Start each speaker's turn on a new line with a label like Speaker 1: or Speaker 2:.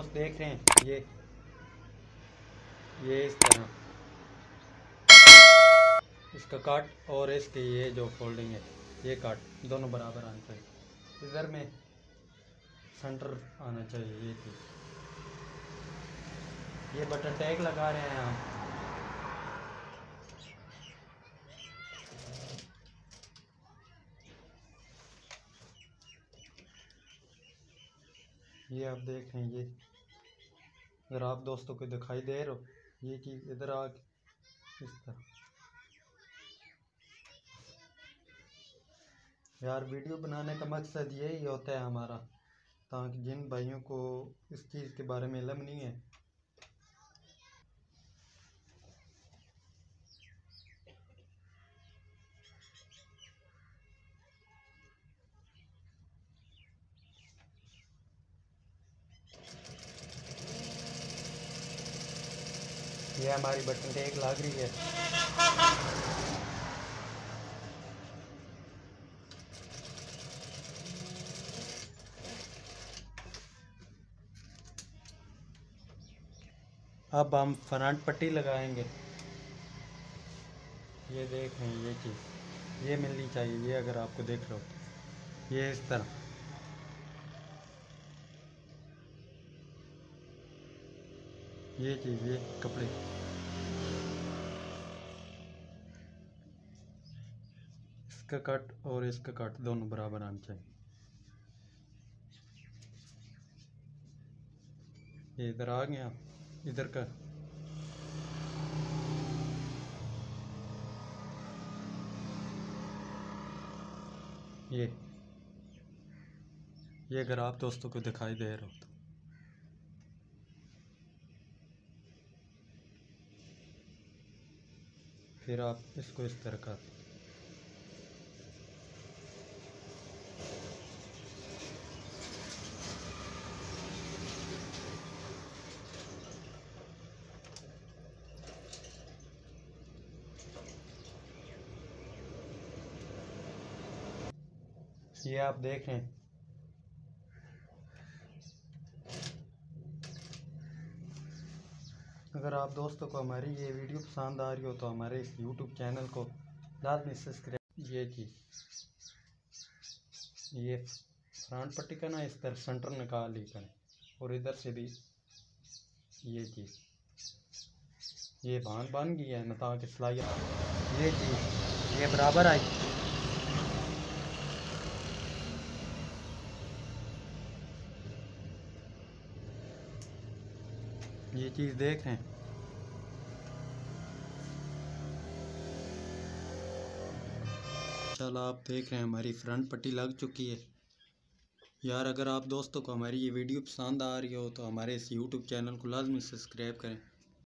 Speaker 1: दोस्त देख रहे हैं ये इस तरह इसका काट और इसके ये जो फोल्डिंग है ये काट दोनों बराबर आने चाहिए। इधर में सेंटर आना चाहिए। ये बटन टैग लगा रहे हैं हम। ये आप देख रहे हैं ये अगर आप दोस्तों को दिखाई दे रहे हो ये चीज़ इधर आ इस तरह। यार वीडियो बनाने का मकसद यही होता है हमारा, ताकि जिन भाइयों को इस चीज़ के बारे में इल्म नहीं है ये हमारी बटन टैग लग रही है। अब हम फ्रंट पट्टी लगाएंगे। ये देख रहे हैं ये चीज़ ये मिलनी चाहिए। ये अगर आपको देख रहे हो ये इस तरह ये चीज़ ये कपड़े इसका कट और इसका कट दोनों बराबर आना चाहिए। ये इधर आ गया इधर का ये अगर आप दोस्तों को दिखाई दे रहे हो तो फिर आप इसको इस तरह का ये आप देख रहे हैं। अगर आप दोस्तों को हमारी ये वीडियो पसंद आ रही हो तो हमारे इस YouTube चैनल को लाजमी सब्सक्राइब। ये चीज़ ये फ्रंट पट्टी का ना इस तरह सेंटर निकाल ली करें और इधर से भी ये चीज़ ये बन गई है ना, ताकि सिलाई ये चीज़ ये बराबर आई। ये चीज़ देख रहे हैं। चलो आप देख रहे हैं हमारी फ्रंट पट्टी लग चुकी है। यार अगर आप दोस्तों को हमारी ये वीडियो पसंद आ रही हो तो हमारे इस YouTube चैनल को लाजमी सब्सक्राइब करें।